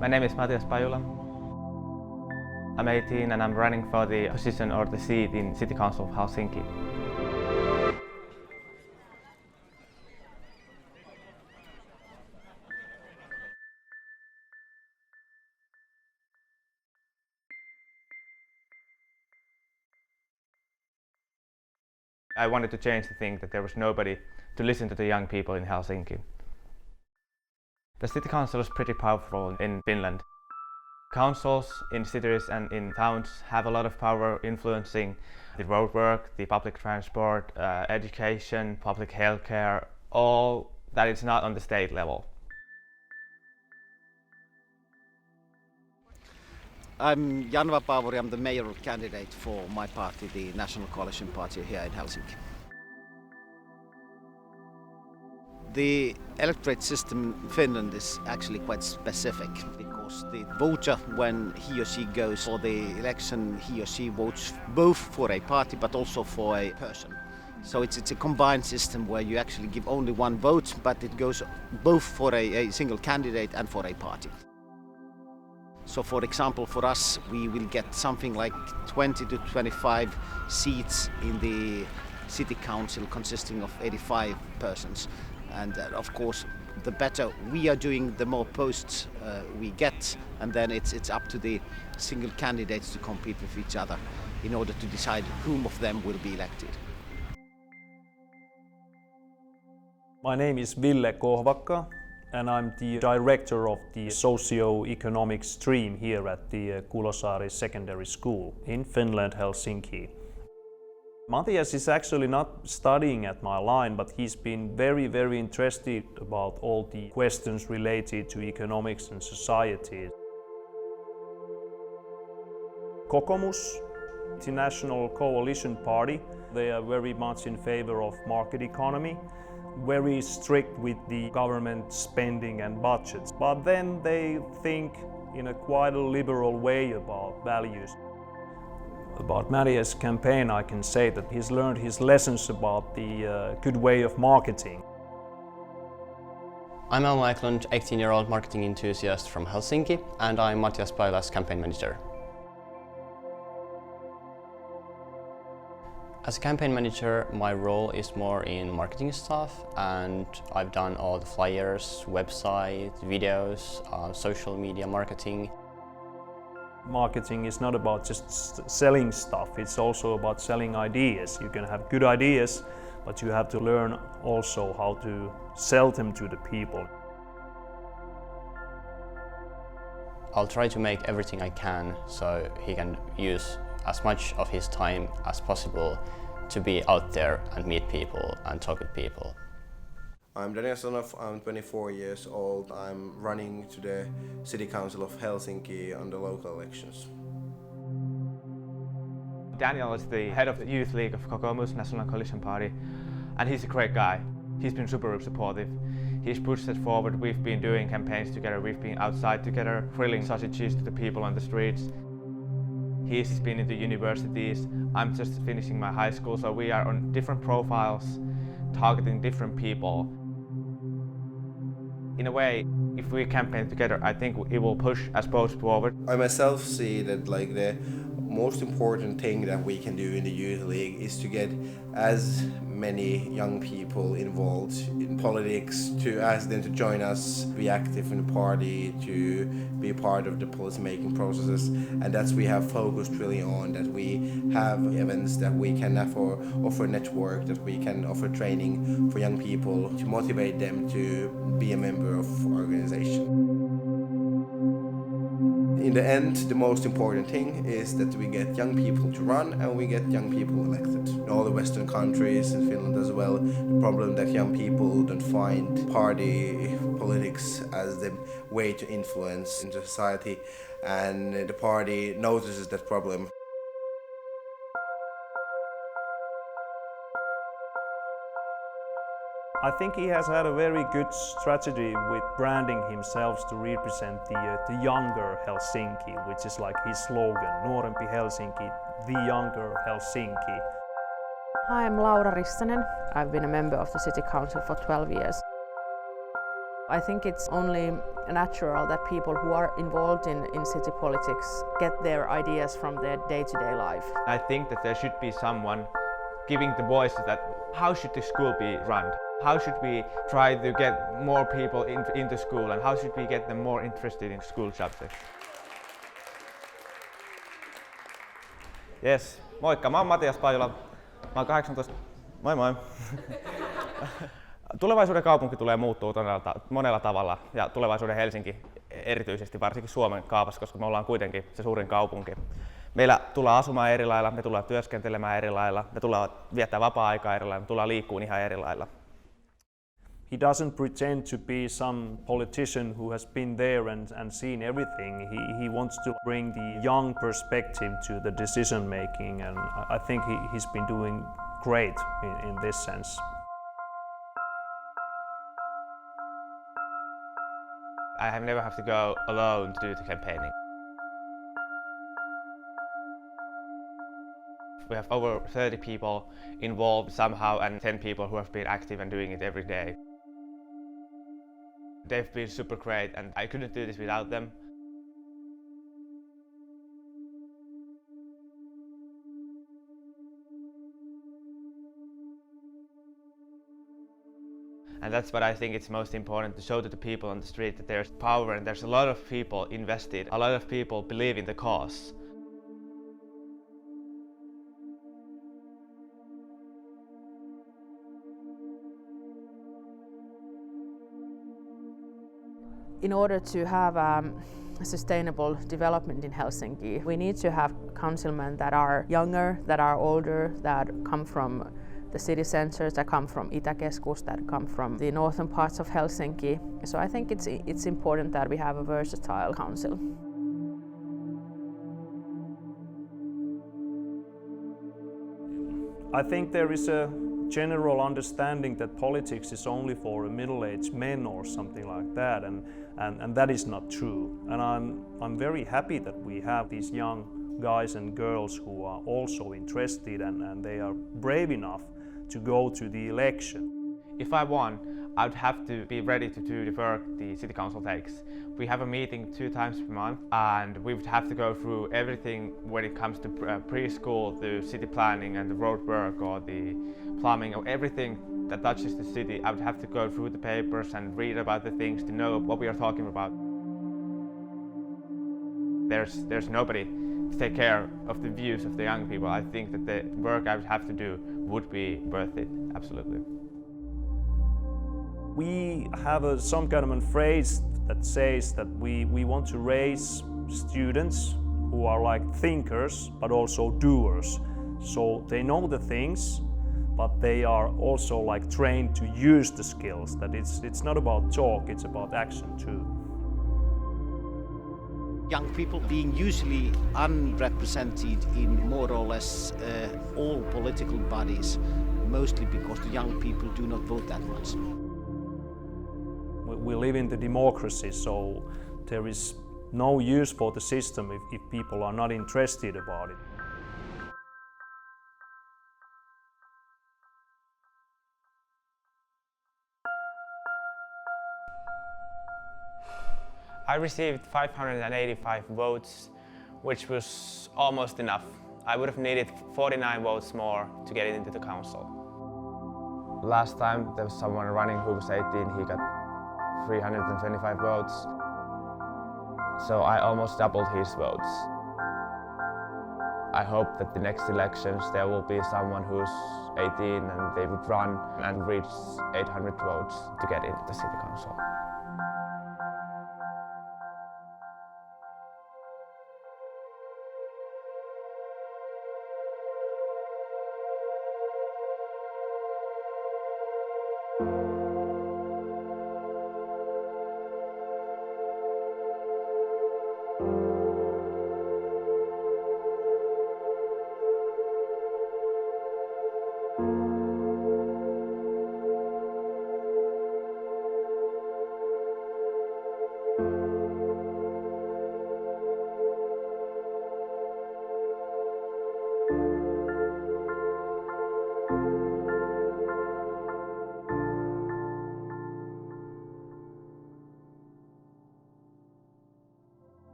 My name is Matias Pajula. I'm 18 and I'm running for the position or the seat in City Council of Helsinki. I wanted to change the thing that there was nobody to listen to the young people in Helsinki. The city council is pretty powerful in Finland. Councils in cities and in towns have a lot of power influencing the roadwork, the public transport, education, public healthcare, all that is not on the state level. I'm Jan Vapaavuori, I'm the mayoral candidate for my party, the National Coalition Party here in Helsinki. The electorate system in Finland is actually quite specific because the voter, when he or she goes for the election, he or she votes both for a party but also for a person. So it's a combined system where you actually give only one vote, but it goes both for a single candidate and for a party. So for example, for us, we will get something like 20 to 25 seats in the city council consisting of 85 persons. And of course, the better we are doing, the more posts we get. And then it's up to the single candidates to compete with each other in order to decide whom of them will be elected. My name is Ville Kohvakka, and I'm the director of the socio-economic stream here at the Kulosaari Secondary School in Finland, Helsinki. Matias is actually not studying at my line, but he's been very interested about all the questions related to economics and society. Kokoomus, the National Coalition Party, they are very much in favor of market economy, very strict with the government spending and budgets, but then they think in a quite a liberal way about values. About Matias' campaign, I can say that he's learned his lessons about the good way of marketing. I'm Elmo Eklund, 18-year-old marketing enthusiast from Helsinki, and I'm Matias Pajula's campaign manager. As a campaign manager, my role is more in marketing stuff, and I've done all the flyers, website, videos, social media marketing. Marketing is not about just selling stuff, it's also about selling ideas. You can have good ideas, but you have to learn also how to sell them to the people. I'll try to make everything I can so he can use as much of his time as possible to be out there and meet people and talk with people. I'm Daniel Sonov, I'm 24 years old. I'm running to the City Council of Helsinki on the local elections. Daniel is the head of the youth league of Kokoomus, National Coalition Party, and he's a great guy. He's been super supportive. He's pushed us forward. We've been doing campaigns together, we've been outside together, grilling sausages to the people on the streets. He's been in the universities. I'm just finishing my high school, so we are on different profiles, targeting different people. In a way, if we campaign together, I think it will push us both forward. I myself see that the most important thing that we can do in the youth league is to get as many young people involved in politics, to ask them to join us, be active in the party, to be part of the policy making processes, and that's we have focused really on, that we have events that we can offer network, that we can offer training for young people to motivate them to be a member of our organization. In the end, the most important thing is that we get young people to run and we get young people elected. In all the Western countries, in Finland as well, the problem that young people don't find party politics as the way to influence in society, and the party notices that problem. I think he has had a very good strategy with branding himself to represent the younger Helsinki, which is like his slogan, Nuorempi Helsinki, the younger Helsinki. Hi, I'm Laura Rissanen. I've been a member of the City Council for 12 years. I think it's only natural that people who are involved in city politics get their ideas from their day-to-day life. I think that there should be someone giving the voice that how should the school be run? How should we try to get more people into school and how should we get them more interested in school subjects? Jes, moikka, mä oon Matias Pajula. Mä oon 18. Moi moi. Tulevaisuuden kaupunki tulee muuttuu monella tavalla ja tulevaisuuden Helsinki erityisesti varsinkin Suomen kaavassa, koska me ollaan kuitenkin se suurin kaupunki. Meillä tullaan asumaan eri lailla, me tullaan työskentelemään eri lailla, me tullaan viettää vapaa-aikaa eri lailla, me tullaan liikkumaan ihan eri lailla. He doesn't pretend to be some politician who has been there and seen everything. He wants to bring the young perspective to the decision making, and I think he's been doing great in this sense. I have never have to go alone to do the campaigning. We have over 30 people involved somehow and 10 people who have been active and doing it every day. They've been super great and I couldn't do this without them. And that's what I think it's most important, to show to the people on the street that there's power and there's a lot of people invested, a lot of people believe in the cause. In order to have sustainable development in Helsinki, we need to have councilmen that are younger, that are older, that come from the city centers, that come from Itäkeskus, that come from the northern parts of Helsinki. So I think it's important that we have a versatile council. I think there is a general understanding that politics is only for middle-aged men or something like that, and that is not true. And I'm very happy that we have these young guys and girls who are also interested and they are brave enough to go to the election. If I won, I'd have to be ready to do the work the city council takes. We have a meeting 2 times per month and we would have to go through everything when it comes to preschool, the city planning and the road work or the plumbing or everything that touches the city. I would have to go through the papers and read about the things to know what we are talking about. There's nobody to take care of the views of the young people. I think that the work I would have to do would be worth it, absolutely. We have some kind of a phrase that says that we want to raise students who are like thinkers but also doers. So they know the things, but they are also like trained to use the skills. That it's not about talk, it's about action too. Young people being usually unrepresented in more or less all political bodies, mostly because the young people do not vote that much. We live in the democracy, so there is no use for the system if people are not interested about it. I received 585 votes, which was almost enough. I would have needed 49 votes more to get into the council. Last time there was someone running who was 18, he got 325 votes. So I almost doubled his votes. I hope that the next elections there will be someone who's 18 and they would run and reach 800 votes to get into the city council.